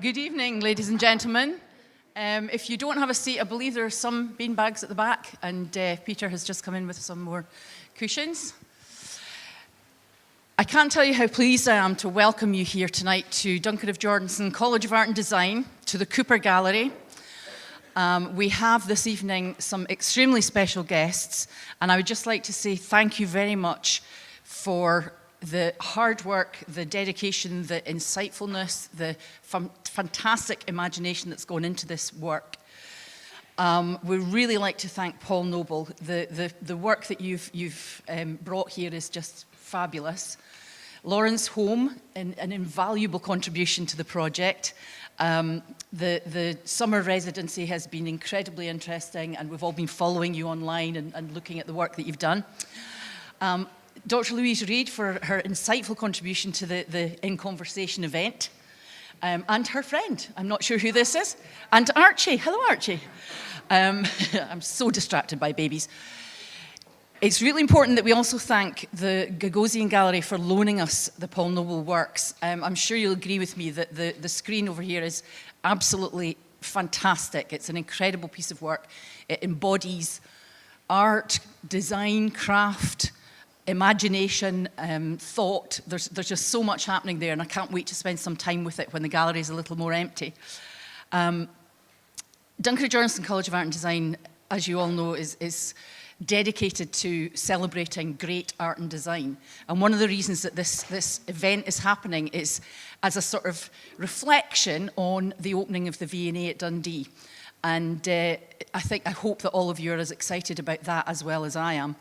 Good evening, ladies and gentlemen. If you don't have a seat, I believe there are some beanbags at the back, and Peter has just come in with some more cushions. I can't tell you how pleased I am to welcome you here tonight to Duncan of Jordanstone College of Art and Design, to the Cooper Gallery. We have this evening some extremely special guests, and I would just like to say thank you very much for the hard work, the dedication, the insightfulness, the fantastic imagination that's gone into this work. We'd really like to thank Paul Noble. The work that you've brought here is just fabulous. Lorens Holm, an invaluable contribution to the project. The summer residency has been incredibly interesting, and we've all been following you online and looking at the work that you've done. Dr. Louise Reid for her insightful contribution to the In Conversation event, and her friend, I'm not sure who this is, and Archie. Hello, Archie. I'm so distracted by babies. It's really important that we also thank the Gagosian Gallery for loaning us the Paul Noble works. I'm sure you'll agree with me that the screen over here is absolutely fantastic. It's an incredible piece of work. It embodies art, design, craft, imagination, thought. There's just so much happening there, and I can't wait to spend some time with it when the gallery is a little more empty. Duncan of Jordanstone College of Art and Design, as you all know, is dedicated to celebrating great art and design. And one of the reasons that this event is happening is as a sort of reflection on the opening of the V&A at Dundee. And I hope that all of you are as excited about that as well as I am.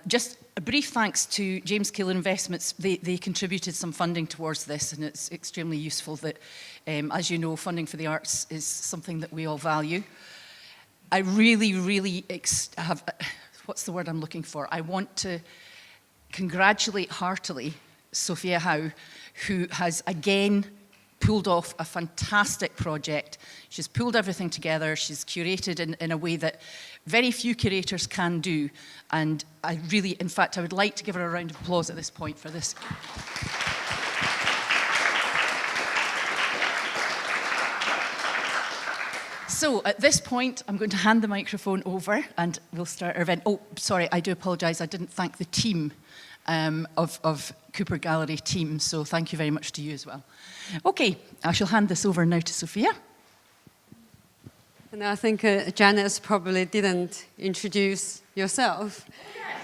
Just a brief thanks to James Keeler Investments. They contributed some funding towards this, and it's extremely useful that, as you know, funding for the arts is something that we all value. I really have, what's the word I'm looking for? I want to congratulate heartily Sophia Howe, who has again pulled off a fantastic project. She's pulled everything together. She's curated in a way that very few curators can do. And I really, in fact, I would like to give her a round of applause at this point for this. So at this point, I'm going to hand the microphone over and we'll start our event. Oh, sorry, I do apologise. I didn't thank the team of Cooper Gallery team, so thank you very much to you as well. Okay, I shall hand this over now to Sophia. And I think Janice probably didn't introduce yourself.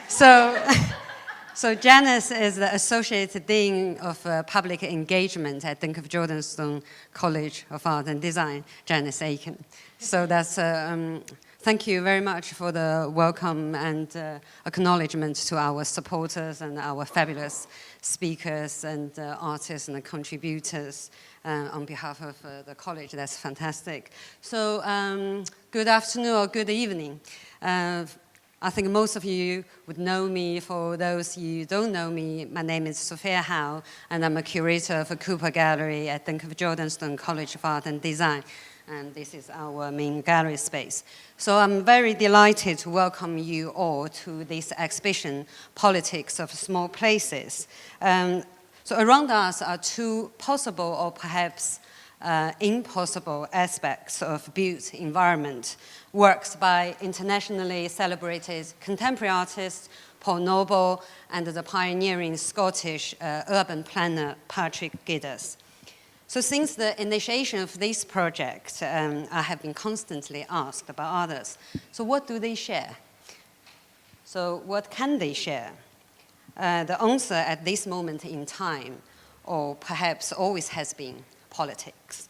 So Janice is the Associate Dean of Public Engagement at Duncan of Jordanstone College of Art and Design, Janice Aiken. So that's, thank you very much for the welcome and acknowledgement to our supporters and our fabulous speakers and artists and contributors on behalf of the college. That's fantastic. So good afternoon or good evening. I think most of you would know me. For those you don't know me, my name is Sophia Howe, and I'm a curator of a Cooper Gallery at Duncan of Jordanstone College of Art and Design. And this is our main gallery space. So I'm very delighted to welcome you all to this exhibition, Politics of Small Places. So around us are two possible or perhaps impossible aspects of built environment, works by internationally celebrated contemporary artist Paul Noble and the pioneering Scottish urban planner Patrick Geddes. So since the initiation of this project, I have been constantly asked by others, so what do they share? So what can they share? The answer at this moment in time, or perhaps always has been, politics.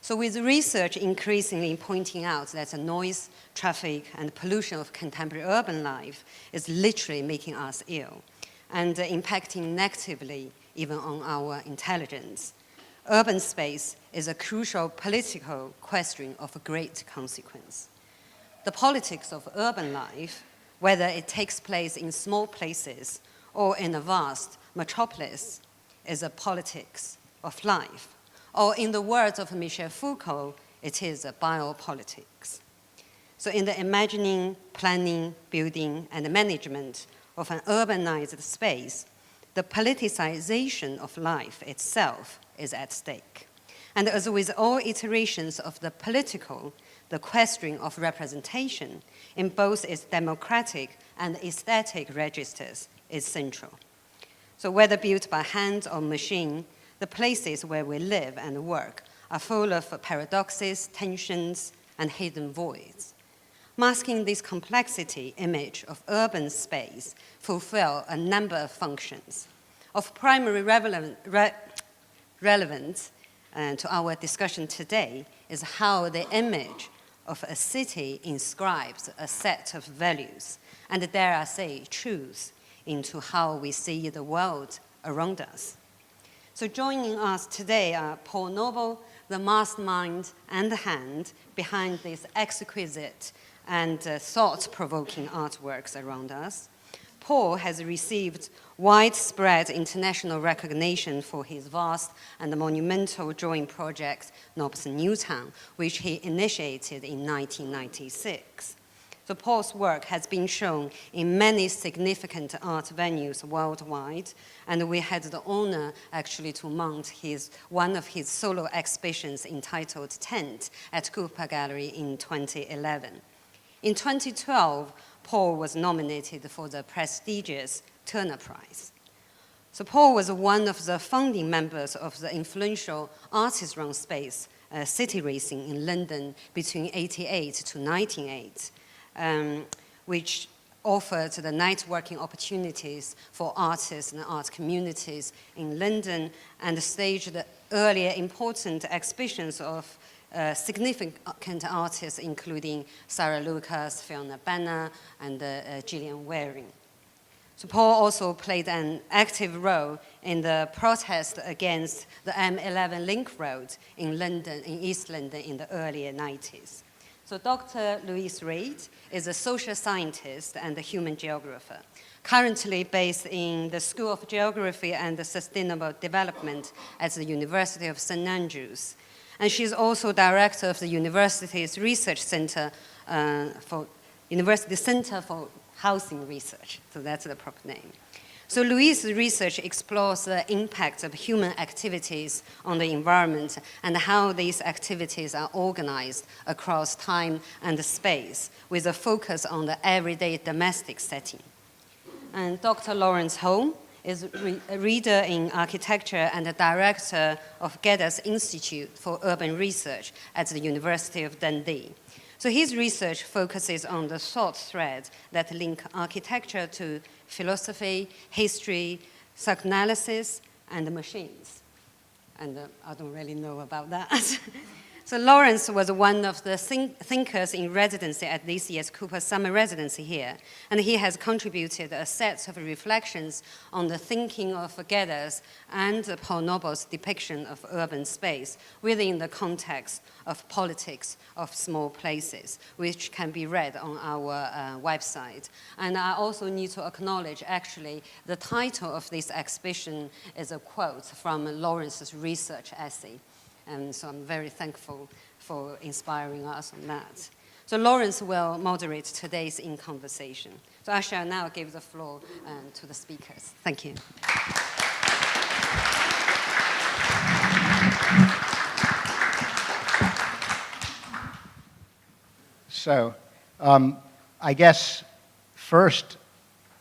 So with research increasingly pointing out that the noise, traffic, and pollution of contemporary urban life is literally making us ill and impacting negatively even on our intelligence, urban space is a crucial political question of great consequence. The politics of urban life, whether it takes place in small places or in a vast metropolis, is a politics of life. Or in the words of Michel Foucault, it is a biopolitics. So in the imagining, planning, building, and management of an urbanized space, the politicization of life itself is at stake. And as with all iterations of the political, the question of representation in both its democratic and aesthetic registers is central. So whether built by hand or machine, the places where we live and work are full of paradoxes, tensions, and hidden voids. Masking this complexity image of urban space fulfill a number of functions. Of primary relevance to our discussion today is how the image of a city inscribes a set of values, and dare I say, truths, into how we see the world around us. So joining us today are Paul Noble, the mastermind and the hand behind these exquisite and thought-provoking artworks around us. Paul has received widespread international recognition for his vast and monumental drawing project, Nobson Newtown, which he initiated in 1996. So Paul's work has been shown in many significant art venues worldwide, and we had the honor actually to mount one of his solo exhibitions entitled Tent at Cooper Gallery in 2011. In 2012, Paul was nominated for the prestigious Turner Prize. So Paul was one of the founding members of the influential artist-run space, City Racing in London between 1988 to 1998. Which offered the networking opportunities for artists and art communities in London and staged the earlier important exhibitions of significant artists, including Sarah Lucas, Fiona Banner, and Gillian Waring. So Paul also played an active role in the protest against the M11 Link Road in London, in East London, in the early 90s. So Dr. Louise Reid is a social scientist and a human geographer, currently based in the School of Geography and Sustainable Development at the University of St. Andrews. And she's also director of the university's research center University Center for Housing Research. So that's the proper name. So Louise's research explores the impact of human activities on the environment and how these activities are organized across time and space, with a focus on the everyday domestic setting. And Dr. Lorens Holm is a reader in architecture and a director of Geddes Institute for Urban Research at the University of Dundee. So his research focuses on the thought threads that link architecture to philosophy, history, psychoanalysis, and machines. And I don't really know about that. So Lorens was one of the thinkers in residency at this year's Cooper Summer Residency here, and he has contributed a set of reflections on the thinking of Geddes and Paul Noble's depiction of urban space within the context of politics of small places, which can be read on our website. And I also need to acknowledge, actually, the title of this exhibition is a quote from Lorens's research essay. And so I'm very thankful for inspiring us on that. So Lorens will moderate today's in-conversation. So I shall now give the floor to the speakers. Thank you. So I guess first,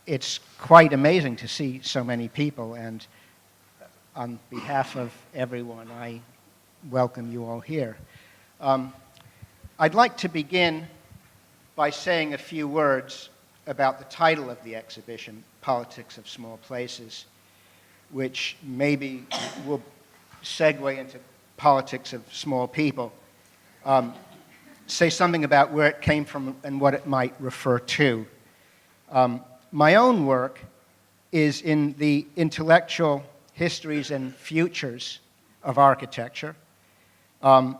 it's quite amazing to see so many people, and on behalf of everyone, I welcome you all here. I'd like to begin by saying a few words about the title of the exhibition, Politics of Small Places, which maybe will segue into Politics of Small People. Say something about where it came from and what it might refer to. My own work is in the intellectual histories and futures of architecture. The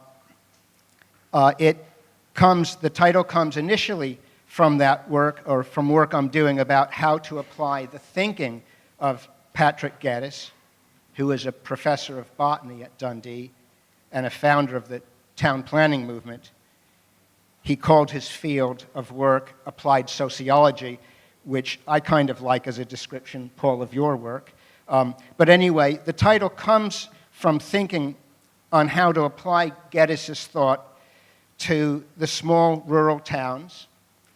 title comes initially from that work, or from work I'm doing about how to apply the thinking of Patrick Geddes, who is a professor of botany at Dundee and a founder of the town planning movement. He called his field of work applied sociology, which I kind of like as a description, Paul, of your work. But anyway, the title comes from thinking on how to apply Geddes' thought to the small rural towns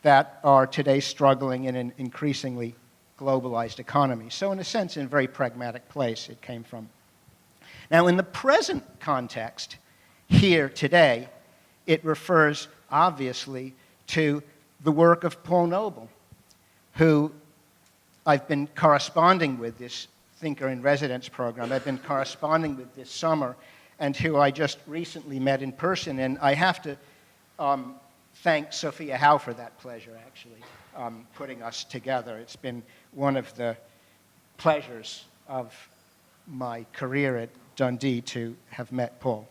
that are today struggling in an increasingly globalized economy. So in a sense, in a very pragmatic place it came from. Now in the present context, here today, it refers obviously to the work of Paul Noble, who I've been corresponding with, this Thinker in Residence program. I've been corresponding with this summer, and who I just recently met in person. And I have to thank Sophia Howe for that pleasure, actually, putting us together. It's been one of the pleasures of my career at Dundee to have met Paul.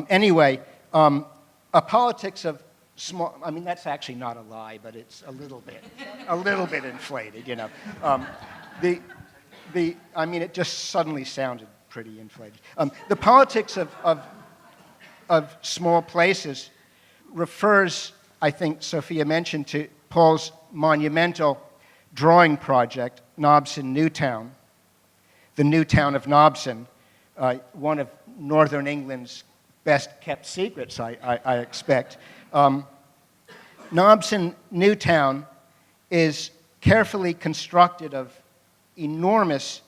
Anyway, a politics of small, I mean, that's actually not a lie, but it's a little bit inflated, you know. I mean, it just suddenly sounded pretty inflated. The politics of small places refers, I think Sophia mentioned, to Paul's monumental drawing project, Nobson Newtown, the new town of Nobson, one of Northern England's best-kept secrets, I expect. Nobson Newtown is carefully constructed of enormous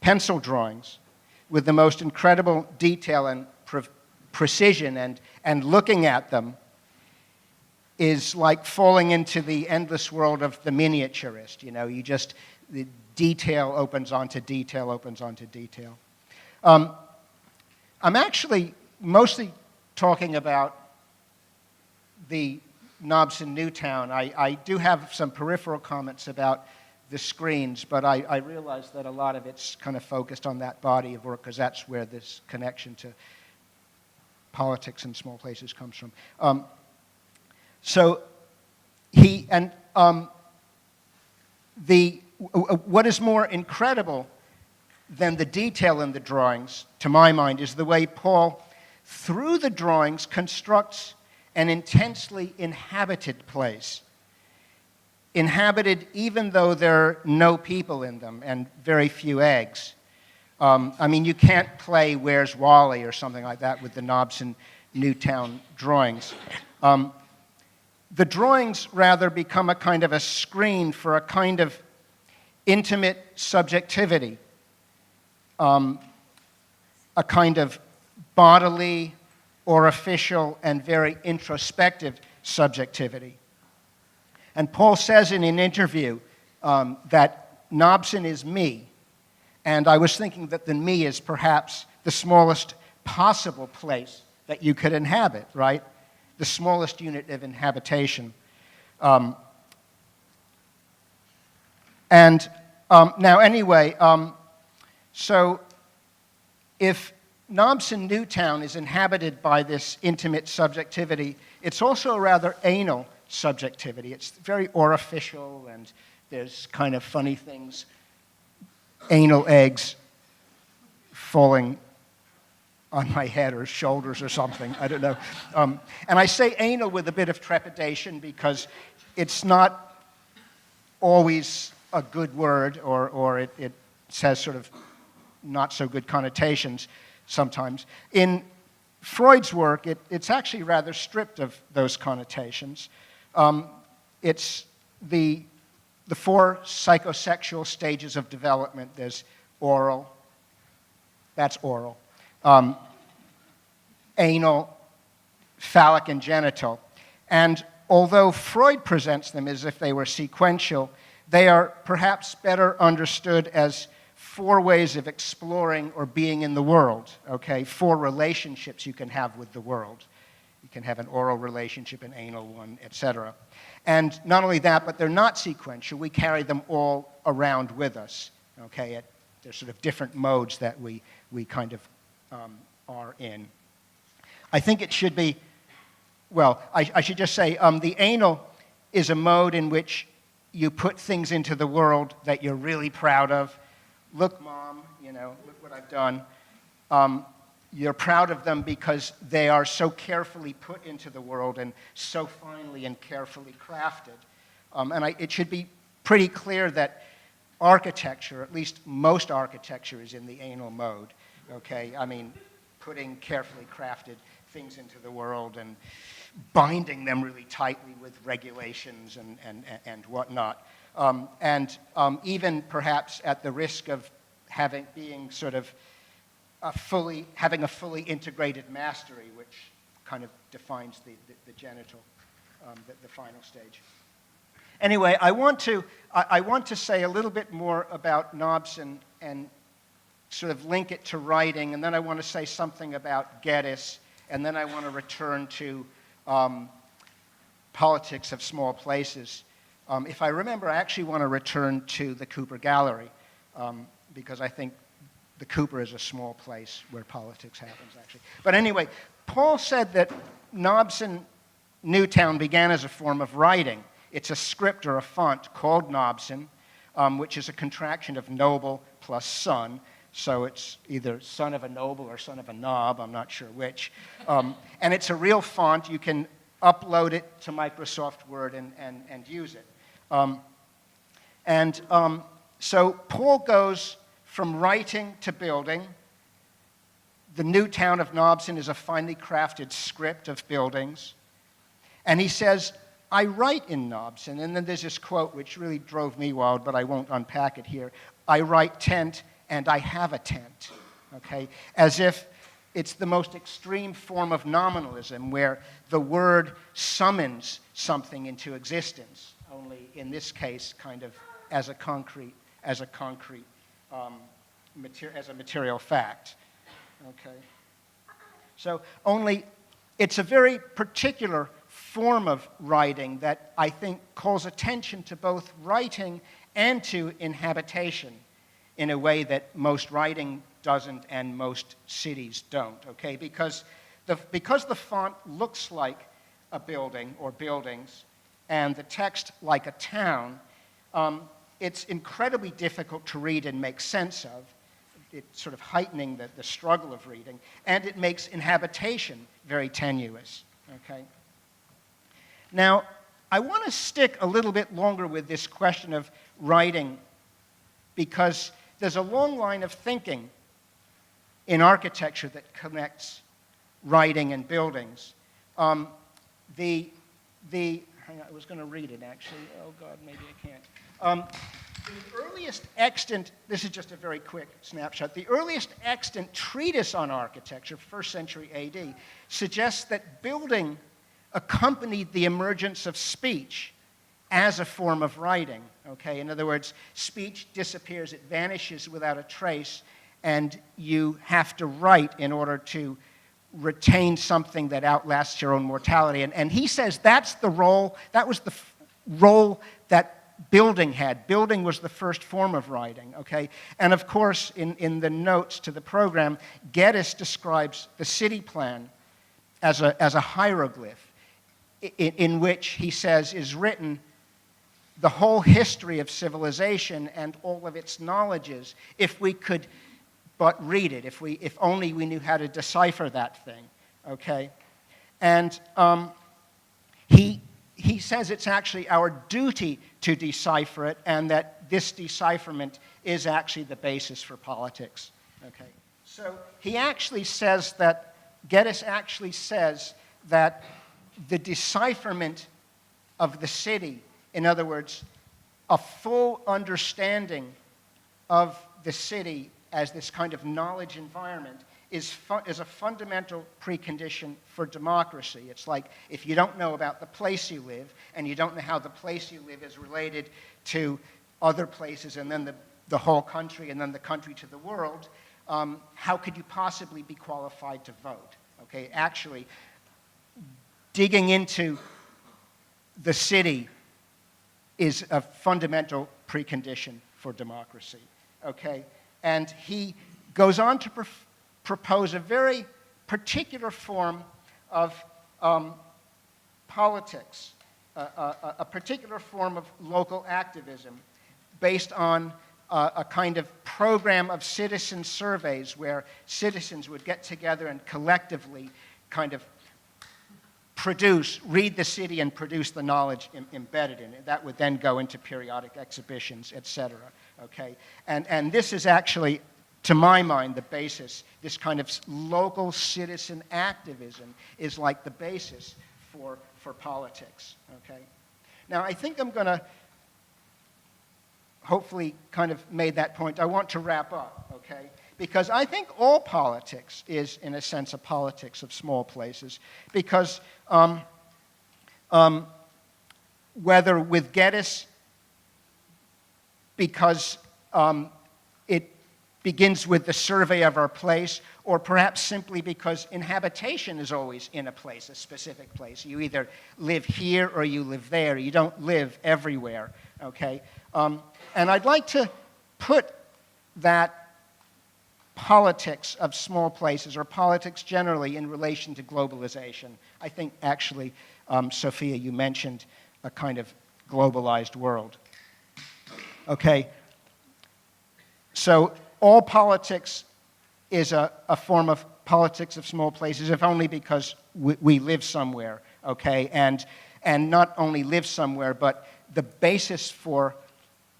pencil drawings with the most incredible detail and precision, and looking at them is like falling into the endless world of the miniaturist. You know, the detail opens onto detail, opens onto detail. I'm actually mostly talking about the Nobson Newtown. I do have some peripheral comments about the screens, but I realize that a lot of it's kind of focused on that body of work because that's where this connection to politics in small places comes from. What is more incredible than the detail in the drawings, to my mind, is the way Paul, through the drawings, constructs an intensely inhabited place. Inhabited even though there are no people in them and very few eggs. I mean, you can't play Where's Wally or something like that with the Nobson Newtown drawings. The drawings rather become a kind of a screen for a kind of intimate subjectivity, a kind of bodily, orificial, and very introspective subjectivity. And Paul says in an interview that Nobson is me, and I was thinking that the me is perhaps the smallest possible place that you could inhabit, right? The smallest unit of inhabitation. Now anyway, so if Nobson Newtown is inhabited by this intimate subjectivity, it's also a rather anal subjectivity. It's very orificial, and there's kind of funny things, anal eggs falling on my head or shoulders or something, I don't know. And I say anal with a bit of trepidation because it's not always a good word, or it has sort of not so good connotations sometimes. In Freud's work, it's actually rather stripped of those connotations. It's the four psychosexual stages of development. There's oral, that's oral, anal, phallic, and genital. And although Freud presents them as if they were sequential, they are perhaps better understood as four ways of exploring or being in the world, okay? Four relationships you can have with the world. You can have an oral relationship, an anal one, etc. And not only that, but they're not sequential. We carry them all around with us, okay? They're sort of different modes that we kind of are in. I think it should be, well, I should just say the anal is a mode in which you put things into the world that you're really proud of. Look, Mom, you know, look what I've done. You're proud of them because they are so carefully put into the world and so finely and carefully crafted. It should be pretty clear that architecture, at least most architecture, is in the anal mode, okay? I mean, putting carefully crafted things into the world and binding them really tightly with regulations and whatnot. Even perhaps at the risk of being sort of having a fully integrated mastery, which kind of defines the genital, the final stage. Anyway, I want to say a little bit more about Nobson and sort of link it to writing, and then I want to say something about Geddes, and then I want to return to politics of small places. If I remember, I actually want to return to the Cooper Gallery, because I think the Cooper is a small place where politics happens, actually. But anyway, Paul said that Nobson Newtown began as a form of writing. It's a script or a font called Nobson, which is a contraction of noble plus son. So it's either son of a noble or son of a knob, I'm not sure which. And it's a real font. You can upload it to Microsoft Word and use it. So Paul goes from writing to building. The new town of Nobson is a finely crafted script of buildings. And he says, I write in Nobson, and then there's this quote which really drove me wild, but I won't unpack it here. I write tent, and I have a tent, okay? As if it's the most extreme form of nominalism where the word summons something into existence, only in this case kind of as a material fact, okay? So only it's a very particular form of writing that I think calls attention to both writing and to inhabitation in a way that most writing doesn't and most cities don't, okay? Because the font looks like a building or buildings and the text like a town, it's incredibly difficult to read and make sense of. It's sort of heightening the struggle of reading, and it makes inhabitation very tenuous, okay? Now, I want to stick a little bit longer with this question of writing because there's a long line of thinking in architecture that connects writing and buildings. Hang on, I was going to read it, actually. Oh, God, maybe I can't. The earliest extant, this is just a very quick snapshot, the earliest extant treatise on architecture, 1st century AD, suggests that building accompanied the emergence of speech as a form of writing, okay? In other words, speech disappears, it vanishes without a trace, and you have to write in order to retain something that outlasts your own mortality. And he says that's the role, that was the role that building had. Building was the first form of writing, okay? And of course, in the notes to the program, Geddes describes the city plan as a hieroglyph in which he says is written the whole history of civilization and all of its knowledges if we could but read it, if only we knew how to decipher that thing, okay? And he says it's actually our duty to decipher it and that this decipherment is actually the basis for politics, okay? So he actually says that, Geddes actually says that the decipherment of the city, in other words, a full understanding of the city as this kind of knowledge environment is a fundamental precondition for democracy. It's like if you don't know about the place you live and you don't know how the place you live is related to other places and then the whole country and then the country to the world, how could you possibly be qualified to vote? Okay, actually, digging into the city is a fundamental precondition for democracy, okay? And he goes on to propose a very particular form of politics, a particular form of local activism based on a kind of program of citizen surveys where citizens would get together and collectively kind of read the city and produce the knowledge embedded in it. That would then go into periodic exhibitions, et cetera, okay? And this is actually to my mind, the basis, this kind of local citizen activism is like the basis for politics, okay? Now, I think I'm going to hopefully kind of made that point. I want to wrap up, okay? Because I think all politics is, in a sense, a politics of small places. Because whether with Geddes, because it begins with the survey of our place, or perhaps simply because inhabitation is always in a place, a specific place. You either live here or you live there. You don't live everywhere, okay? And I'd like to put that politics of small places, or politics generally, in relation to globalization. I think, actually, Sophia, you mentioned a kind of globalized world. Okay, so all politics is a form of politics of small places, if only because we live somewhere, okay? And not only live somewhere, but the basis for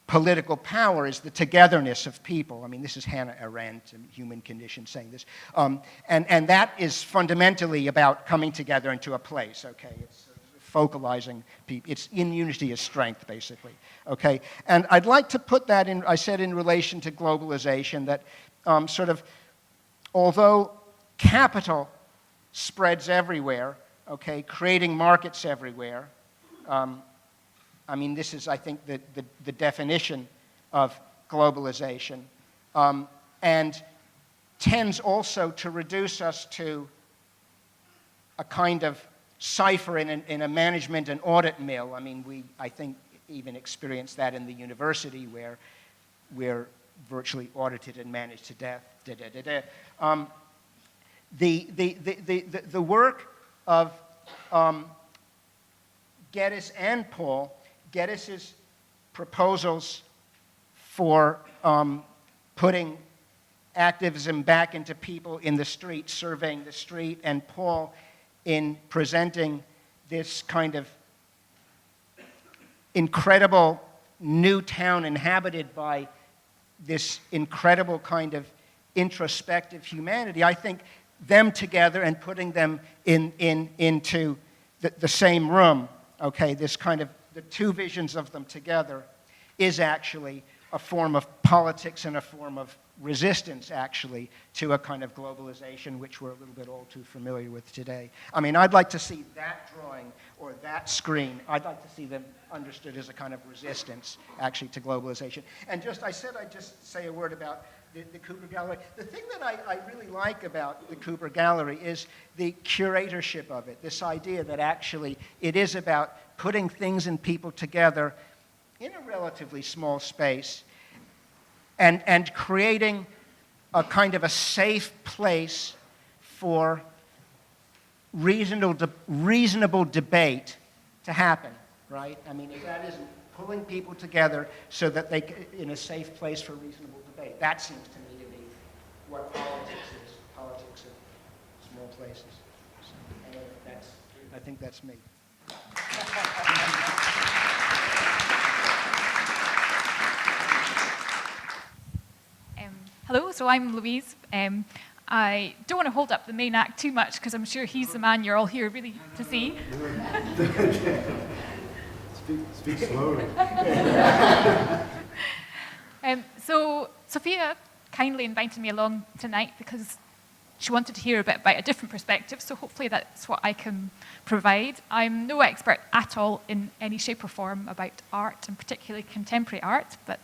political power is the togetherness of people. I mean, this is Hannah Arendt, in Human Condition, saying this. And that is fundamentally about coming together into a place, okay? It's focalizing people. It's in unity is strength, basically, okay? And I'd like to put that in, I said in relation to globalization, that sort of, although capital spreads everywhere, okay, creating markets everywhere, I mean, this is, I think, the definition of globalization, and tends also to reduce us to a kind of cipher in a management and audit mill. I mean, I think, even experienced that in the university, where we're virtually audited and managed to death. The work of Geddes and Paul, Geddes's proposals for putting activism back into people in the street, surveying the street, and Paul in presenting this kind of incredible new town inhabited by this incredible kind of introspective humanity. I think them together and putting them into the same room, okay, this kind of, the two visions of them together is actually a form of politics and a form of resistance, actually, to a kind of globalization which we're a little bit all too familiar with today. I mean, I'd like to see that drawing or that screen, I'd like to see them understood as a kind of resistance, actually, to globalization. And I said I'd just say a word about the Cooper Gallery. The thing that I really like about the Cooper Gallery is the curatorship of it, this idea that actually it is about putting things and people together in a relatively small space and creating a kind of a safe place for reasonable debate to happen, right? I mean, if that isn't pulling people together so that they, in a safe place for reasonable debate, that seems to me to be what politics is, politics of small places. So, I think that's me. Hello, so I'm Louise. I don't want to hold up the main act too much because I'm sure he's the man you're all here really to see. Speak slowly. So Sophia kindly invited me along tonight because she wanted to hear a bit about a different perspective, so hopefully that's what I can provide. I'm no expert at all in any shape or form about art, and particularly contemporary art, but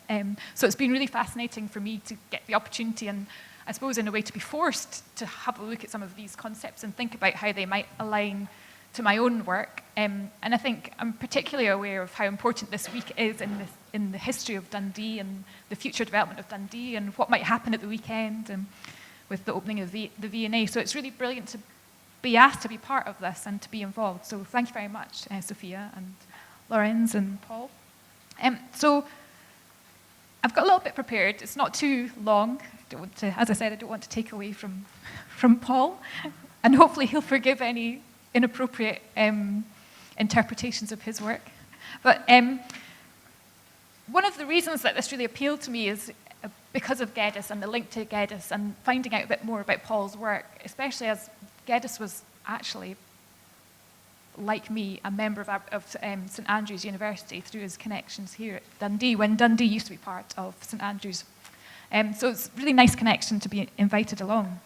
so it's been really fascinating for me to get the opportunity, and I suppose in a way to be forced to have a look at some of these concepts and think about how they might align to my own work. And I think I'm particularly aware of how important this week is in the history of Dundee and the future development of Dundee and what might happen at the weekend and with the opening of the V&A. So it's really brilliant to be asked to be part of this and to be involved. So thank you very much, Sophia and Lorens and Paul. So I've got a little bit prepared. It's not too long. As I said, I don't want to take away from Paul. And hopefully he'll forgive any inappropriate interpretations of his work. But one of the reasons that this really appealed to me is because of Geddes and the link to Geddes and finding out a bit more about Paul's work, especially as Geddes was actually, like me, a member of St Andrews University through his connections here at Dundee, when Dundee used to be part of St Andrews. So it's a really nice connection to be invited along.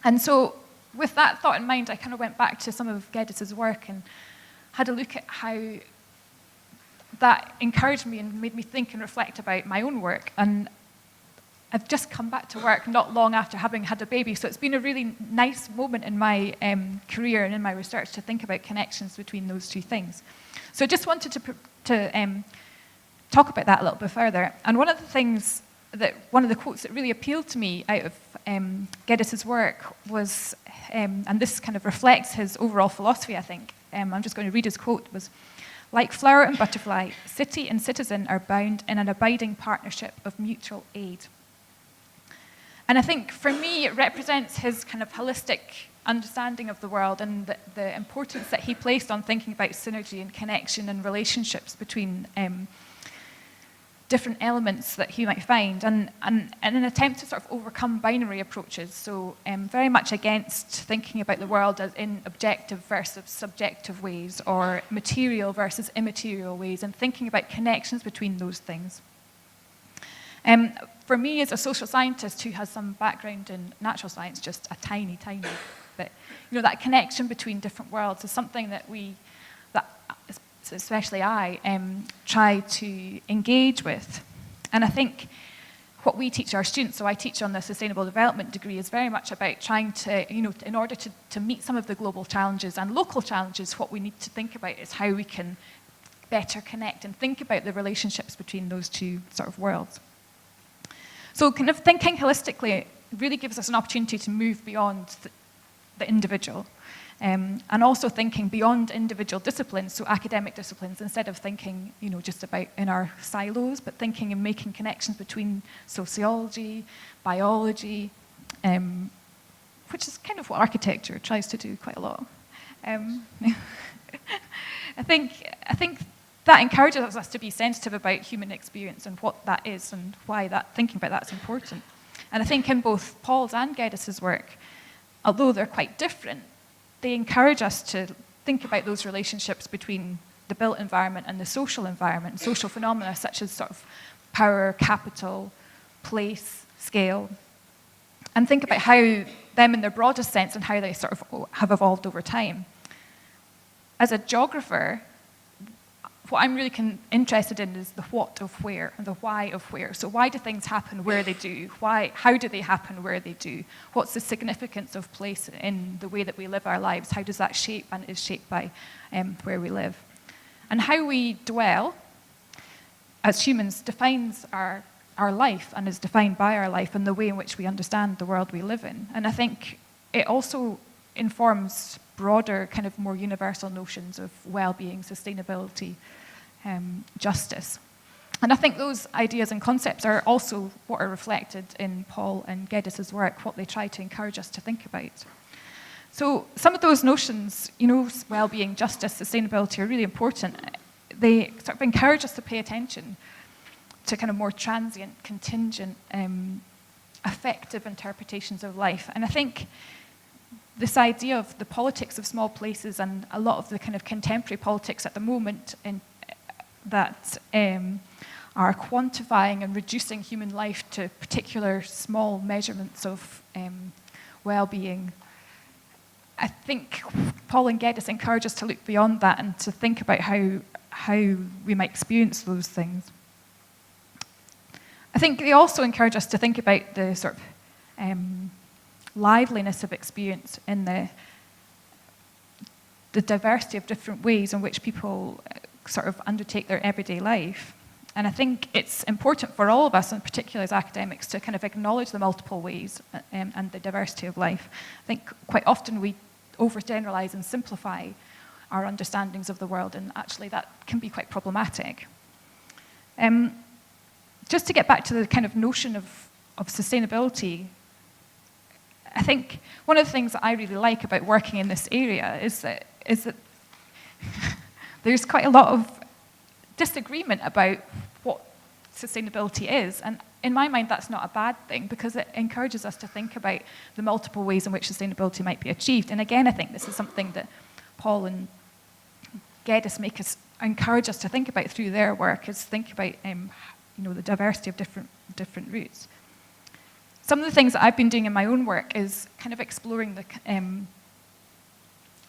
And so with that thought in mind, I kind of went back to some of Geddes's work and had a look at how that encouraged me and made me think and reflect about my own work. And I've just come back to work not long after having had a baby, so it's been a really nice moment in my career and in my research to think about connections between those two things. So I just wanted to talk about that a little bit further. And one of the quotes that really appealed to me out of Geddes's work was, and this kind of reflects his overall philosophy, I think. I'm just going to read his quote. Was, "Like flower and butterfly, city and citizen are bound in an abiding partnership of mutual aid." And I think for me, it represents his kind of holistic understanding of the world and the importance that he placed on thinking about synergy and connection and relationships between different elements that he might find, and in an attempt to sort of overcome binary approaches. So very much against thinking about the world as in objective versus subjective ways, or material versus immaterial ways, and thinking about connections between those things. For me, as a social scientist who has some background in natural science, just a tiny bit, that connection between different worlds is something that especially I, try to engage with. And I think what we teach our students, so I teach on the Sustainable Development degree, is very much about trying to, in order to meet some of the global challenges and local challenges, what we need to think about is how we can better connect and think about the relationships between those two sort of worlds. So kind of thinking holistically really gives us an opportunity to move beyond the individual. And also thinking beyond individual disciplines, so academic disciplines, instead of thinking, just about in our silos, but thinking and making connections between sociology, biology, which is kind of what architecture tries to do quite a lot. I think that encourages us to be sensitive about human experience and what that is and why thinking about that's important. And I think in both Paul's and Geddes's work, although they're quite different, they encourage us to think about those relationships between the built environment and the social environment, social phenomena such as sort of power, capital, place, scale, and think about how them in their broadest sense and how they sort of have evolved over time. As a geographer, what I'm really interested in is the what of where and the why of where. So why do things happen where they do? How do they happen where they do? What's the significance of place in the way that we live our lives? How does that shape and is shaped by where we live? And how we dwell as humans defines our life and is defined by our life and the way in which we understand the world we live in. And I think it also informs broader, kind of more universal notions of well-being, sustainability, justice. And I think those ideas and concepts are also what are reflected in Paul and Geddes's work, what they try to encourage us to think about. So some of those notions, well-being, justice, sustainability are really important. They sort of encourage us to pay attention to kind of more transient, contingent, affective interpretations of life. And I think this idea of the politics of small places and a lot of the kind of contemporary politics at the moment that are quantifying and reducing human life to particular small measurements of well-being. I think Paul and Geddes encourage us to look beyond that and to think about how we might experience those things. I think they also encourage us to think about the sort of liveliness of experience in the diversity of different ways in which people sort of undertake their everyday life. And I think it's important for all of us, and particularly as academics, to kind of acknowledge the multiple ways and the diversity of life. I think quite often we overgeneralize and simplify our understandings of the world, and actually that can be quite problematic. Just to get back to the kind of notion of sustainability, I think one of the things that I really like about working in this area is that there's quite a lot of disagreement about what sustainability is. And in my mind, that's not a bad thing because it encourages us to think about the multiple ways in which sustainability might be achieved. And again, I think this is something that Paul and Geddes encourage us to think about through their work, is think about the diversity of different routes. Some of the things that I've been doing in my own work is kind of exploring the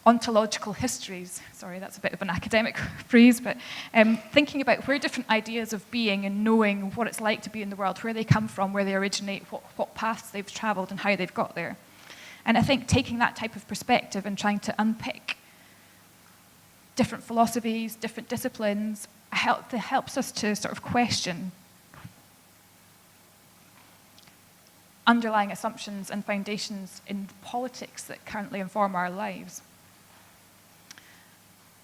ontological histories. Sorry, that's a bit of an academic phrase, but thinking about where different ideas of being and knowing what it's like to be in the world, where they come from, where they originate, what paths they've traveled and how they've got there. And I think taking that type of perspective and trying to unpick different philosophies, different disciplines, helps us to sort of question underlying assumptions and foundations in politics that currently inform our lives.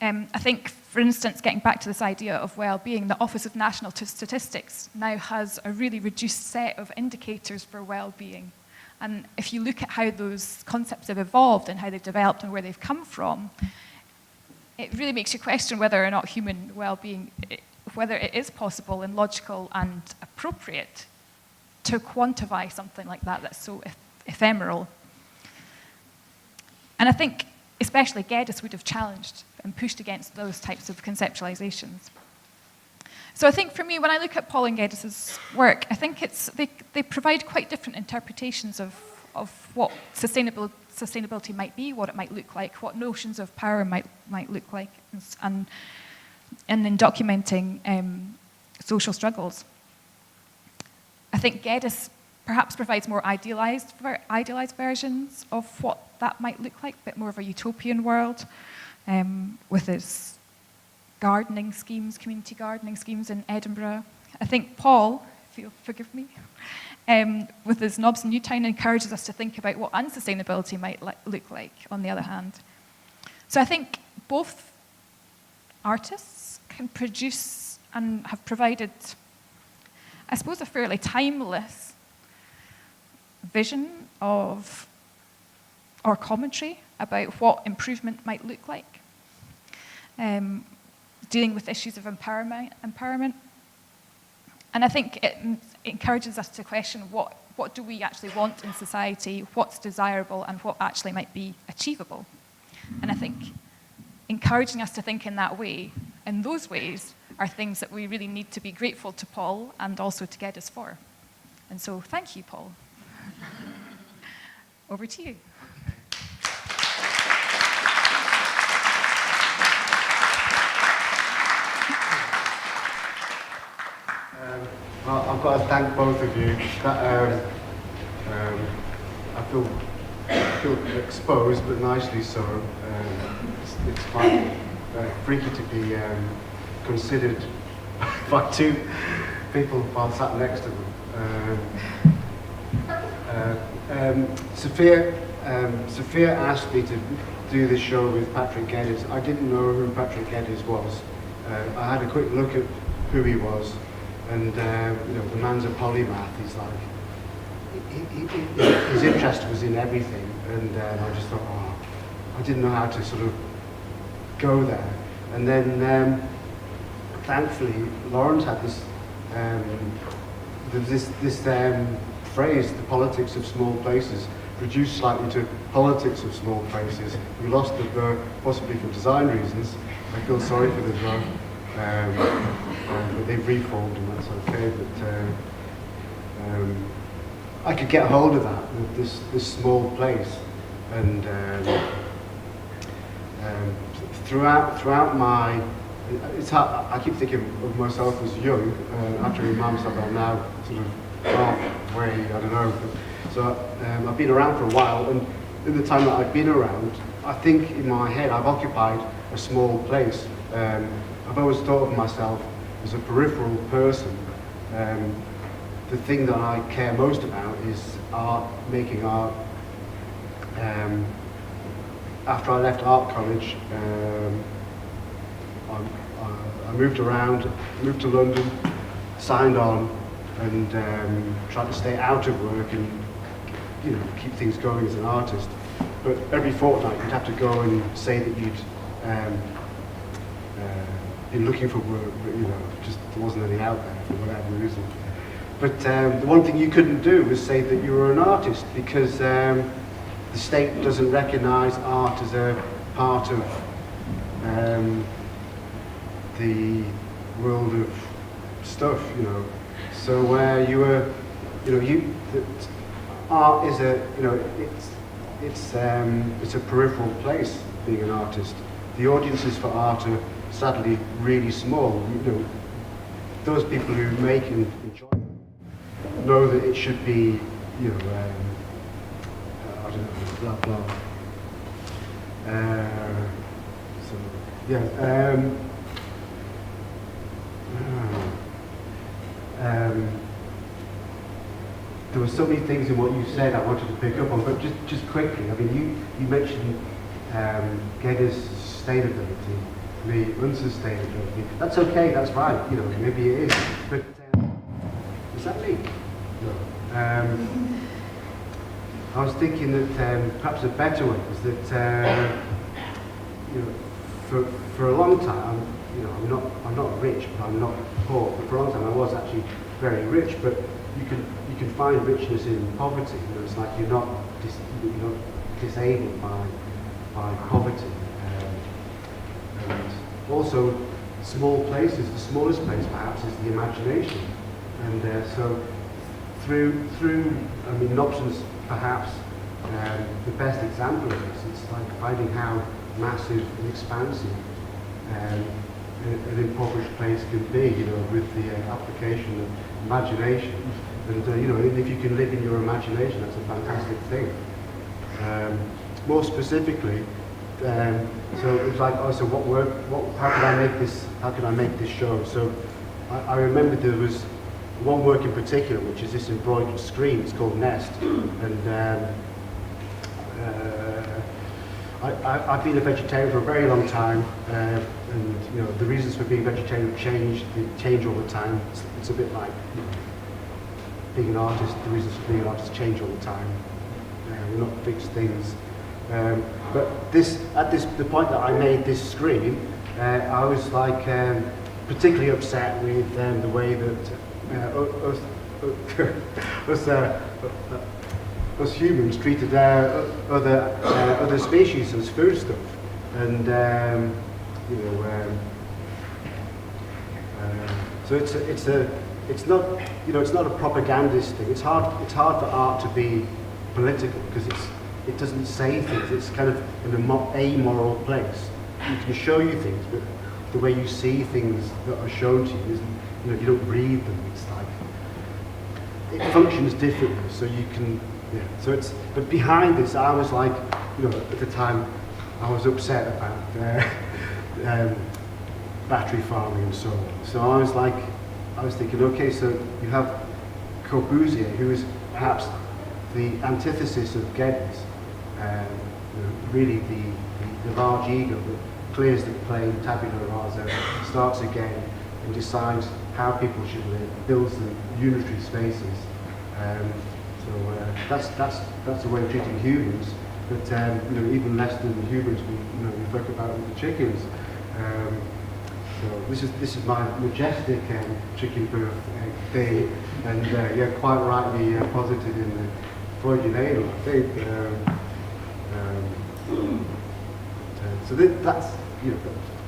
I think, for instance, getting back to this idea of well-being, the Office of National Statistics now has a really reduced set of indicators for well-being. And if you look at how those concepts have evolved and how they've developed and where they've come from, it really makes you question whether or not human well-being, whether it is possible and logical and appropriate to quantify something like that that's so ephemeral. And I think especially Geddes would have challenged and pushed against those types of conceptualizations. So I think for me, when I look at Paul and Geddes' work, I think they provide quite different interpretations of what sustainability might be, what it might look like, what notions of power might look like, and in documenting social struggles. I think Geddes perhaps provides more idealized versions of what that might look like, a bit more of a utopian world, with his gardening schemes, community gardening schemes in Edinburgh. I think Paul, if you'll forgive me, with his Knobs in Newtown, encourages us to think about what unsustainability might look like, on the other hand. So I think both artists can produce and have provided, I suppose, a fairly timeless vision of, or commentary about what improvement might look like, dealing with issues of empowerment. And I think it encourages us to question what do we actually want in society, what's desirable, and what actually might be achievable. And I think encouraging us to think in that way, in those ways, are things that we really need to be grateful to Paul and also to Geddes for. And so thank you, Paul. Over to you. Well, I've got to thank both of you. I feel exposed, but nicely so. It's quite freaky to be considered by two people while sat next to them. Sophia asked me to do this show with Patrick Geddes. I didn't know who Patrick Geddes was. I had a quick look at who he was, and the man's a polymath. He's like, his interest was in everything, and I just thought, I didn't know how to sort of go there. And then, thankfully, Lorens had this phrase, the politics of small places, reduced slightly to politics of small places. We lost the verb, possibly for design reasons. I feel sorry for the verb, but they've reformed and that's okay. But I could get hold of that, this small place, and throughout my, it's hard, I keep thinking of myself as young. I have to remind myself I'm now sort of halfway, I don't know. So I've been around for a while, and in the time that I've been around, I think in my head I've occupied a small place. I've always thought of myself as a peripheral person. The thing that I care most about is art, making art. After I left art college, I moved around, moved to London, signed on, and tried to stay out of work and keep things going as an artist. But every fortnight you'd have to go and say that you'd been looking for work, but just there wasn't any out there for whatever reason. But the one thing you couldn't do was say that you were an artist, because the state doesn't recognise art as a part of the world of stuff, you know. So where you were, you know, art is a, you know, it's a peripheral place, being an artist. The audiences for art are sadly really small. You know, those people who make and enjoy it know that it should be, you know, I don't know, blah blah. So yeah. There were so many things in what you said I wanted to pick up on, but just quickly. I mean, you mentioned Geddes' sustainability, me unsustainability. That's okay. That's right. You know, maybe it is. But is that me? No. I was thinking that perhaps a better one is that you know, for a long time, you know, I'm not rich, but I'm not poor. But for a long time, I was actually very rich. But you can find richness in poverty. You know, it's like you're not disabled by poverty. And also, small places. The smallest place, perhaps, is the imagination. And so, through I mean, Nobson's perhaps the best example of this. It's like finding how massive and expansive an impoverished place can be, you know, with the application of imagination. And you know, if you can live in your imagination, that's a fantastic thing. More specifically, so it was like, oh, so how can I make this? How can I make this show? So I remember there was one work in particular, which is this embroidered screen. It's called Nest, and I've been a vegetarian for a very long time, and you know, the reasons for being vegetarian change all the time. It's a bit like, you know, being an artist. The reasons for being an artist change all the time. They're not fixed things. But the point that I made this screen, I was like particularly upset with the way that us humans treated other species as foodstuff, and you know, so it's not, you know, it's not a propagandist thing. It's hard for art to be political because it doesn't say things. It's kind of in a amoral place. You can show you things, but the way you see things that are shown to you isn't, you know, you don't read them. It's like it functions differently, so you can. Yeah, so it's, but behind this, I was like, you know, at the time, I was upset about battery farming and so on. So I was thinking, okay, so you have Corbusier, who is perhaps the antithesis of Geddes, you know, really the large ego that clears the plane, tabula rasa, starts again, and decides how people should live, builds the unitary spaces. So that's the way of treating humans, but you know, even less than the humans we talk about with the chickens. So this is my majestic chicken birthday, and yeah, quite rightly posited in the Freudian anal, I think. So that's, you know,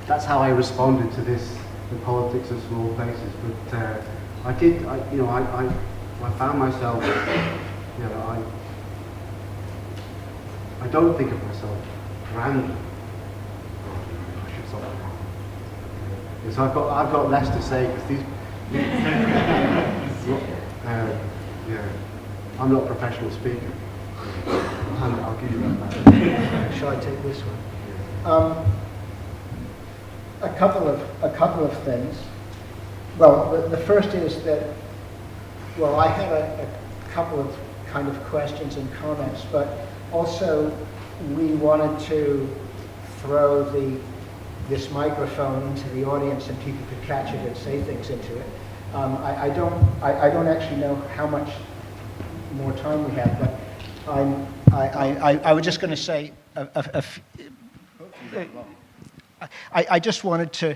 that's how I responded to this, the politics of small places. But I found myself, you know, I don't think of myself grandly. I should stop. So I've got less to say because these. Yeah, I'm not a professional speaker. I'll give you that back. Shall I take this one? A couple of things. Well, the first is that, well, I have a couple of kind of questions and comments, but also we wanted to throw this microphone into the audience and people could catch it and say things into it. I don't actually know how much more time we have, but I was just going to say I just wanted to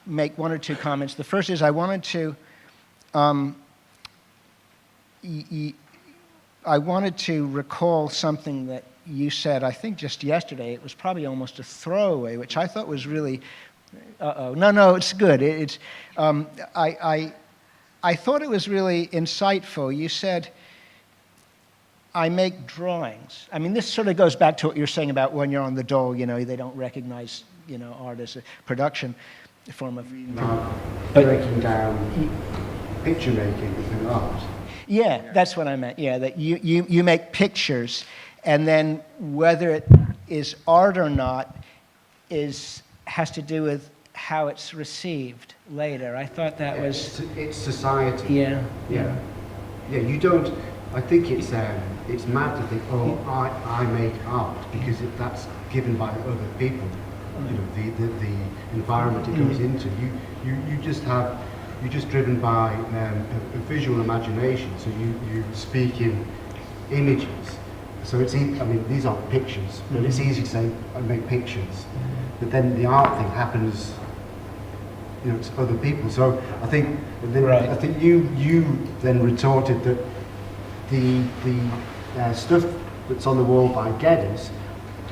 make one or two comments. The first is I wanted to I wanted to recall something that you said, I think just yesterday. It was probably almost a throwaway, which I thought was really, no, it's good. I thought it was really insightful. You said, I make drawings. I mean, this sort of goes back to what you're saying about when you're on the dole, they don't recognize, art as a production form of... Breaking down picture making and art. Yeah, that's what I meant. Yeah, that you make pictures, and then whether it is art or not has to do with how it's received later. I thought that was... It's society. Yeah. Yeah. Yeah, you don't... I think it's mad to think, I make art, because that's given by other people. The environment it goes into. You're just driven by a visual imagination, so you speak in images. So it's easy, these aren't pictures, but it's easy to say, I make pictures. But then the art thing happens, it's other people. So I think, I think you then retorted that the stuff that's on the wall by Geddes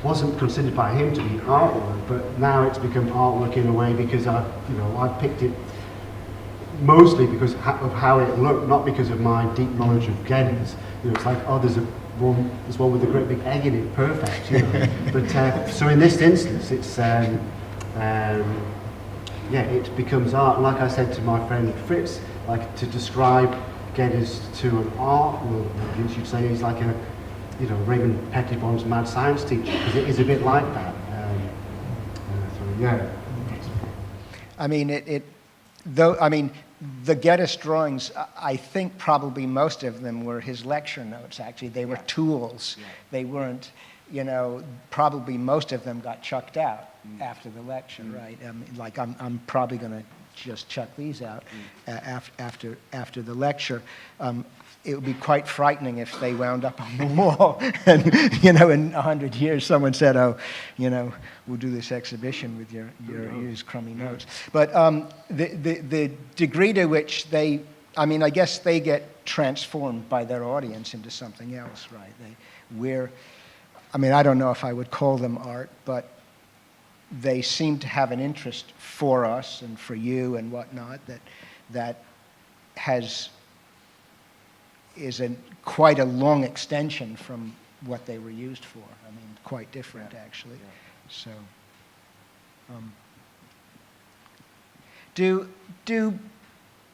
wasn't considered by him to be artwork, but now it's become artwork in a way because I picked it mostly because of how it looked, not because of my deep knowledge of Geddes. It's like, there's one with a great big egg in it, perfect. But so in this instance, it's it becomes art. And like I said to my friend Fritz, like to describe Geddes to an art world audience, you'd say he's like a Raymond Pettibon's mad science teacher, because it is a bit like that. So yeah. The Geddes drawings, I think probably most of them were his lecture notes, actually. They were tools. Yeah. They weren't, probably most of them got chucked out after the lecture, right? I'm probably going to just chuck these out after the lecture. It would be quite frightening if they wound up on the wall and, in 100 years someone said, we'll do this exhibition with your crummy notes. But the degree to which they, I guess they get transformed by their audience into something else, right? I don't know if I would call them art, but they seem to have an interest for us and for you and whatnot that is quite a long extension from what they were used for. Quite different, actually. Yeah. So, do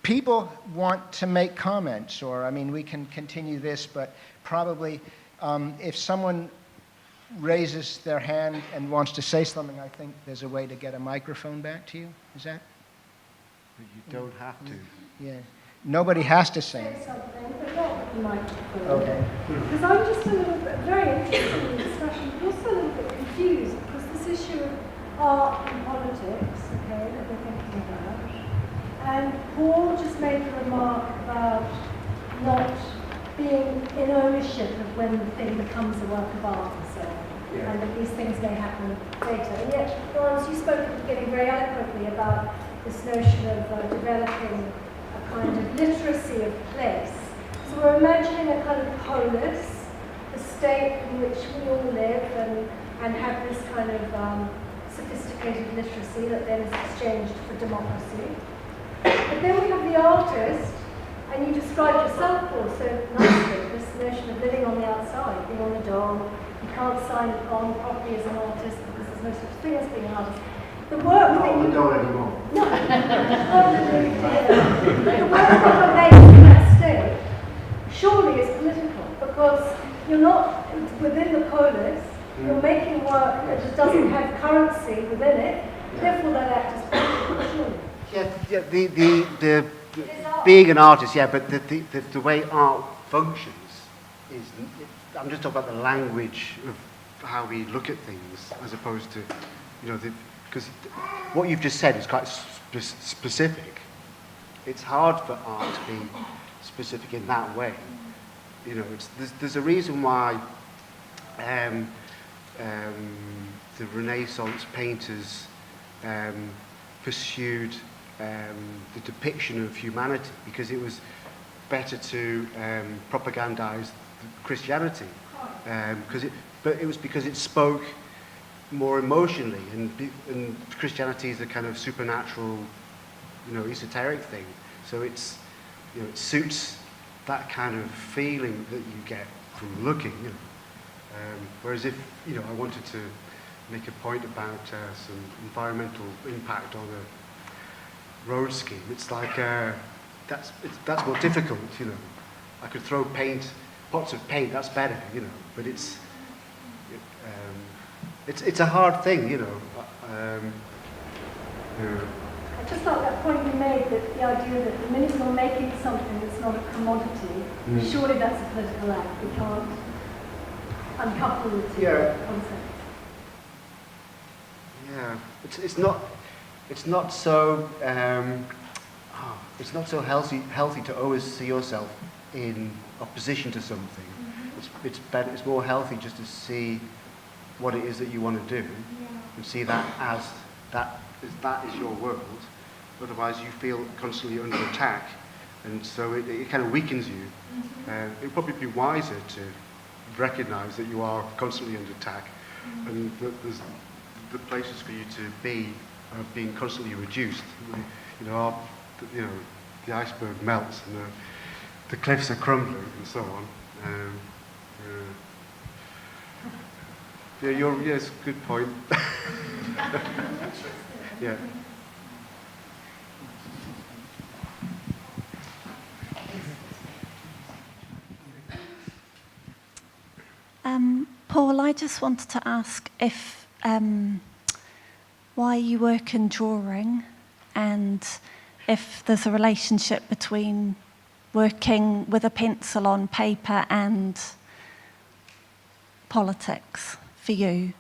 people want to make comments? Or, we can continue this, but probably if someone raises their hand and wants to say something, I think there's a way to get a microphone back to you. Is that? But you don't have to. Yeah. Nobody has to say anything. Something, but not with the microphone. Okay. Because I'm just a little bit, very interested in the discussion, but also a little bit confused, because this issue of art and politics, that we're thinking about, and Paul just made a remark about not being in ownership of when the thing becomes a work of art and so on, and that these things may happen later. And yet, Lorens, you spoke at the beginning very eloquently about this notion of developing kind of literacy of place. So we're imagining a kind of polis, a state in which we all live and have this kind of sophisticated literacy that then is exchanged for democracy. But then we have the artist, and you described yourself also nicely, this notion of living on the outside, being on the dole. You can't sign on properly as an artist because there's no such thing as being an artist. The work that you don't anymore. No, absolutely clear. The work that you're making in that state surely is political, because you're not within the polis. You're making work that just doesn't have currency within it. Therefore, that act is political. Surely. The being an artist, but the way art functions is. I'm just talking about the language of how we look at things, as opposed to, because what you've just said is quite specific. It's hard for art to be specific in that way. There's a reason why the Renaissance painters pursued the depiction of humanity, because it was better to propagandize Christianity, but it was because it spoke more emotionally, and Christianity is a kind of supernatural, esoteric thing. So it suits that kind of feeling that you get from looking. Whereas if I wanted to make a point about some environmental impact on a road scheme, it's like that's more difficult. I could throw pots of paint. That's better. But it's a hard thing. I just thought that point you made, that the idea that the minute you're making something that's not a commodity, surely that's a political act. We can't uncouple the two concepts. Yeah, it's not so healthy to always see yourself in opposition to something. It's better. It's more healthy just to see what it is that you want to do, and see that as that is your world. Otherwise, you feel constantly under attack, and so it kind of weakens you. It would probably be wiser to recognise that you are constantly under attack, and that there's the places for you to be are being constantly reduced. The iceberg melts and the cliffs are crumbling and so on. Yes, good point. Yeah. Paul, I just wanted to ask if why you work in drawing, and if there's a relationship between working with a pencil on paper and politics for you.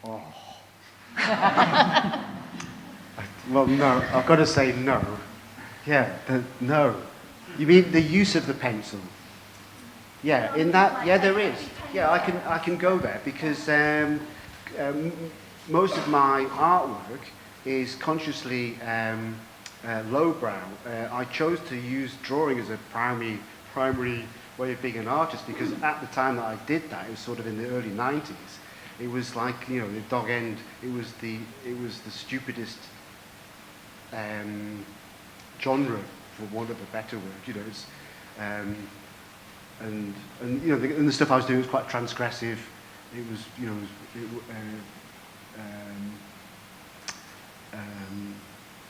Oh. Well, no, I've got to say no. Yeah, no. You mean the use of the pencil? Yeah, in that, yeah, there is. Yeah, I can go there because most of my artwork is consciously lowbrow. I chose to use drawing as a primary way of being an artist because at the time that I did that, it was sort of in the early 90s. It was like, the dog end. It was the stupidest genre, for want of a better word. It's and the stuff I was doing was quite transgressive. It was,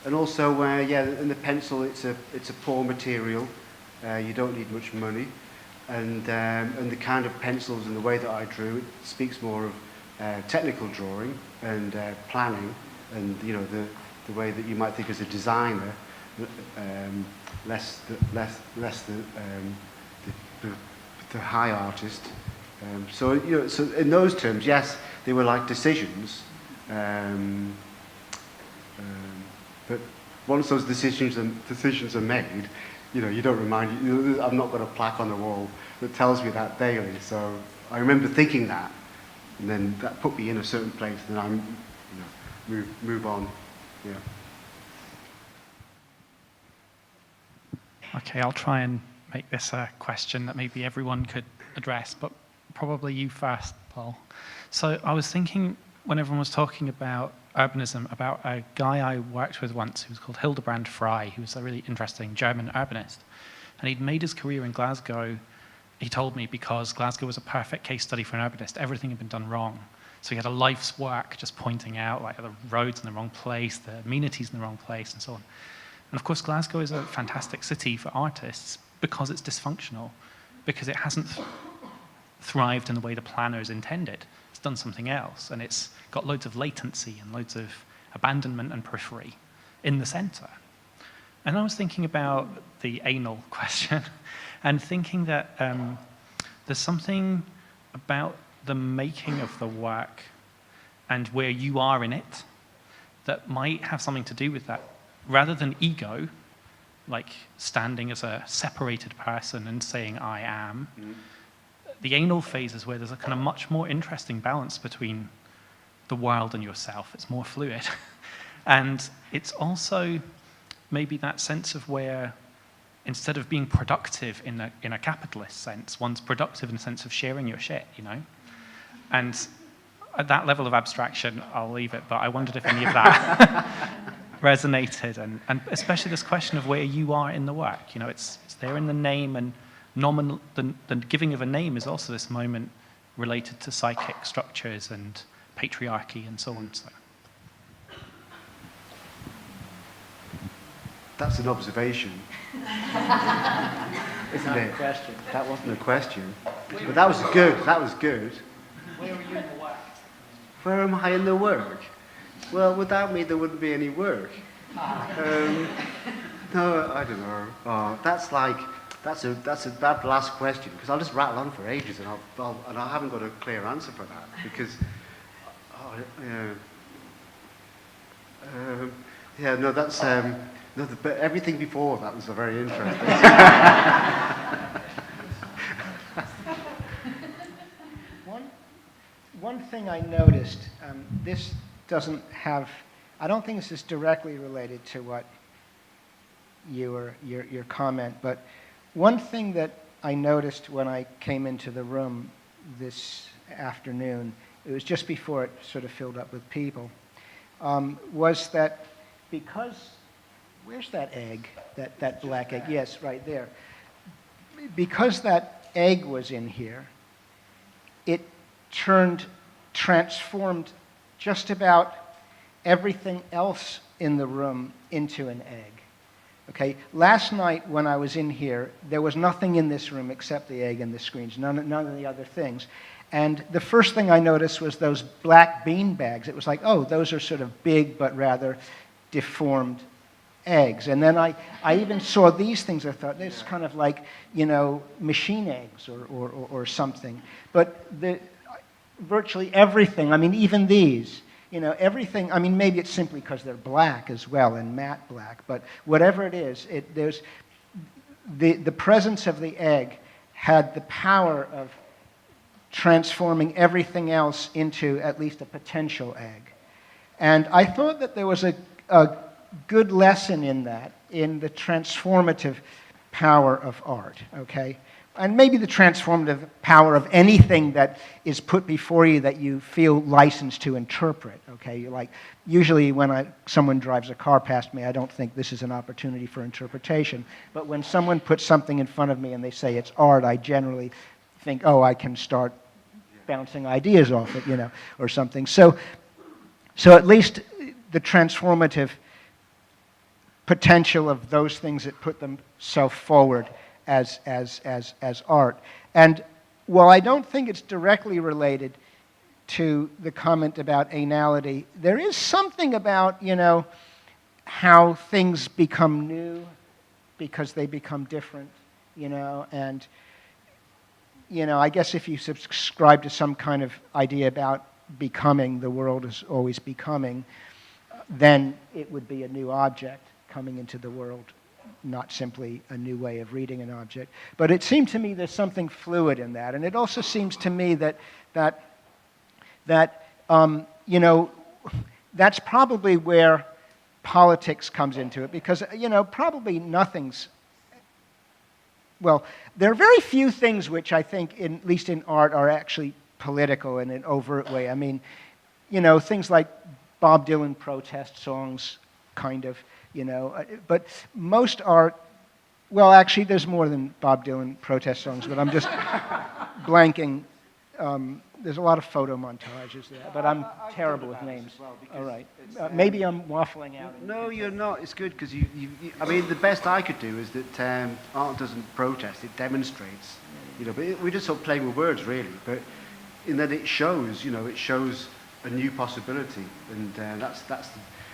and also, and the pencil, it's a poor material. You don't need much money, and the kind of pencils and the way that I drew, it speaks more of technical drawing and planning, and the way that you might think as a designer, less the high artist. So in those terms, yes, they were like decisions. But once those decisions are made, you don't remind you. I've not got a plaque on the wall that tells me that daily. So I remember thinking that, and then that put me in a certain place. Then I, move on. Yeah. Okay, I'll try and make this a question that maybe everyone could address, but probably you first, Paul. So I was thinking, when everyone was talking about urbanism, about a guy I worked with once who was called Hildebrand Frey, who was a really interesting German urbanist. And he'd made his career in Glasgow, he told me, because Glasgow was a perfect case study for an urbanist. Everything had been done wrong. So he had a life's work just pointing out like the roads in the wrong place, the amenities in the wrong place, and so on. And of course, Glasgow is a fantastic city for artists because it's dysfunctional, because it hasn't thrived in the way the planners intended. It's done something else, and it's got loads of latency and loads of abandonment and periphery in the center. And I was thinking about the anal question and thinking that there's something about the making of the work and where you are in it that might have something to do with that. Rather than ego, like standing as a separated person and saying I am, the anal phase is where there's a kind of much more interesting balance between the world and yourself. It's more fluid. And it's also maybe that sense of where instead of being productive in a capitalist sense, one's productive in the sense of sharing your shit, you know? And at that level of abstraction, I'll leave it, but I wondered if any of that resonated, and especially this question of where you are in the work. You know, it's there in the name, and the giving of a name is also this moment related to psychic structures and patriarchy and so on. So. That's an observation. It's not a question. That wasn't a question. But that was good. That was good. Where are you in the work? Where am I in the work? Well, without me, there wouldn't be any work. No, I don't know. Oh, that's a bad last question, because I'll just rattle on for ages, and I haven't got a clear answer for that, because that's no, but everything before that was very interesting. One thing I noticed, this doesn't have, I don't think this is directly related to what your comment, but one thing that I noticed when I came into the room this afternoon, it was just before it sort of filled up with people, was that because, where's that egg, that black egg? Yes, right there. Because that egg was in here, it transformed just about everything else in the room into an egg. Okay, last night when I was in here, there was nothing in this room except the egg and the screens, none of the other things. And the first thing I noticed was those black bean bags. It was like, oh, those are sort of big but rather deformed eggs. And then I even saw these things. I thought, this is kind of like, you know, machine eggs or something. But virtually everything, I mean, even these, you know, everything, I mean, maybe it's simply because they're black as well, and matte black, but whatever it is, there's the presence of the egg had the power of transforming everything else into at least a potential egg. And I thought that there was a good lesson in that, in the transformative power of art, okay? And maybe the transformative power of anything that is put before you that you feel licensed to interpret, okay? Like, usually when someone drives a car past me, I don't think this is an opportunity for interpretation. But when someone puts something in front of me and they say it's art, I generally think, oh, I can start bouncing ideas off it, you know, or something. So at least the transformative potential of those things that put themselves forward as art. And while I don't think it's directly related to the comment about anality, there is something about, you know, how things become new because they become different, you know, and, you know, I guess if you subscribe to some kind of idea about becoming, the world is always becoming, then it would be a new object coming into the world, not simply a new way of reading an object. But it seemed to me there's something fluid in that. And it also seems to me that you know, that's probably where politics comes into it, because, you know, probably nothing's, well, there are very few things which I think, at least in art, are actually political in an overt way. I mean, you know, things like Bob Dylan protest songs, kind of, you know, but most art, well, actually, there's more than Bob Dylan protest songs, but I'm just blanking. There's a lot of photo montages there, but I'm terrible with names. Well, all right. Maybe I'm waffling out. No, you're not. It's good, because I mean, the best I could do is that art doesn't protest, it demonstrates. You know, but we're just sort of playing with words, really. But in that it shows, you know, it shows a new possibility, and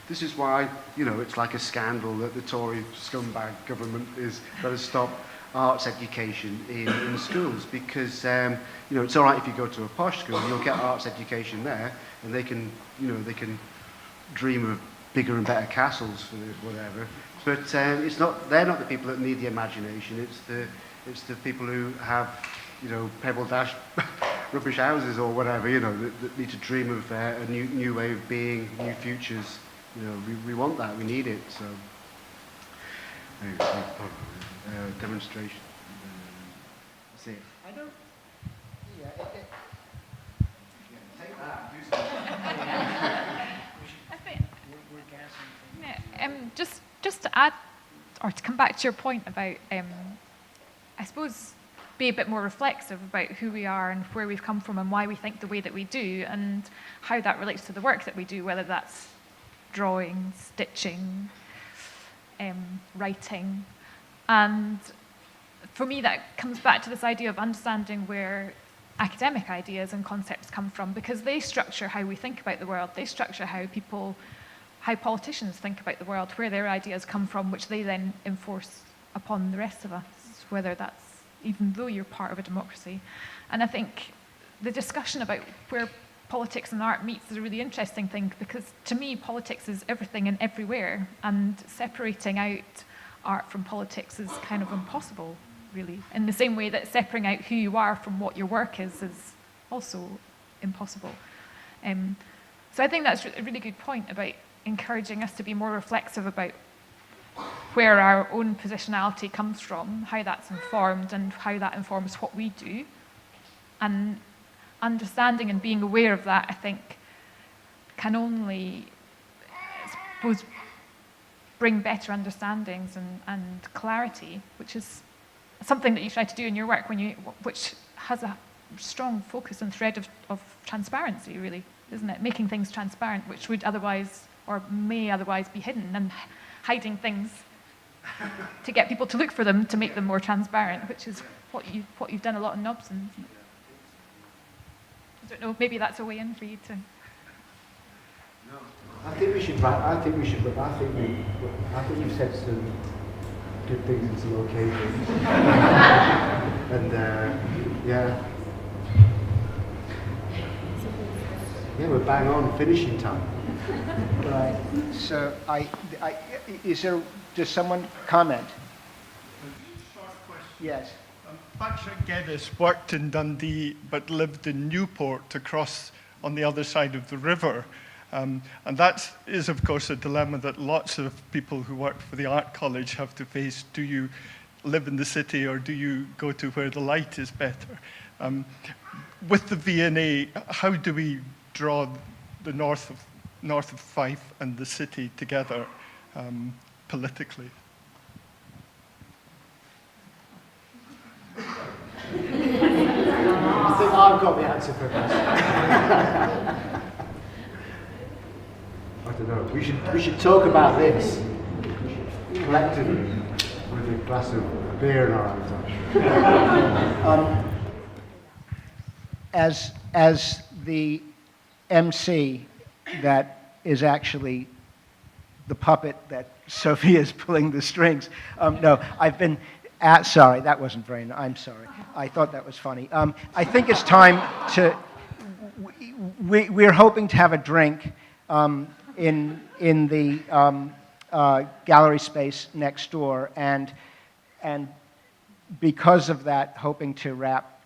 this is why, you know, it's like a scandal that the Tory scumbag government is going to stop arts education in schools, because, you know, it's all right if you go to a posh school, you'll get arts education there, and they can, you know, they can dream of bigger and better castles for whatever. But they're not the people that need the imagination. It's the people who have, you know, pebble dash rubbish houses or whatever, you know, that need to dream of a new way of being, new futures. You know, we want that, we need it, so. demonstration. See. I don't. Yeah. Take that. Do something. I think, just to add, or to come back to your point about, I suppose, be a bit more reflexive about who we are and where we've come from and why we think the way that we do and how that relates to the work that we do, whether that's drawing, stitching, writing. And for me, that comes back to this idea of understanding where academic ideas and concepts come from, because they structure how we think about the world. They structure how politicians think about the world, where their ideas come from, which they then enforce upon the rest of us, whether that's even though you're part of a democracy. And I think the discussion about where politics and art meets is a really interesting thing, because to me, politics is everything and everywhere, and separating out art from politics is kind of impossible, really. In the same way that separating out who you are from what your work is also impossible. So I think that's a really good point about encouraging us to be more reflexive about where our own positionality comes from, how that's informed, and how that informs what we do. And understanding and being aware of that, I think, can only, I suppose, bring better understandings and clarity, which is something that you try to do in your work, which has a strong focus and thread of transparency, really, isn't it? Making things transparent, which would otherwise, or may otherwise be hidden, and hiding things to get people to look for them, to make them more transparent, which is what you've done a lot in Nobson. I don't know, maybe that's a way in for you to... No, I think you've said some good things in some occasions. And yeah, we're bang on finishing time. Right. So does someone comment? Short question. Yes. Patrick Geddes worked in Dundee but lived in Newport across on the other side of the river. And that is, of course, a dilemma that lots of people who work for the Art College have to face. Do you live in the city or do you go to where the light is better? With the V&A, how do we draw the north of Fife and the city together politically? I think I've got the answer for this. I don't know. We should talk about this collectively with a glass of beer in our hands. As the MC that is actually the puppet that Sophia is pulling the strings. No, I've been sorry, that wasn't very nice. I'm sorry. I thought that was funny. I think it's time to, we're hoping to have a drink in the gallery space next door, and because of that, hoping to wrap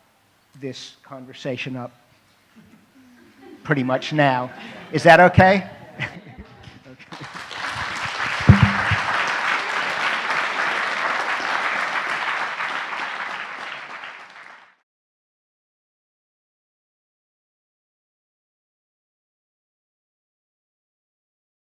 this conversation up pretty much now. Is that okay?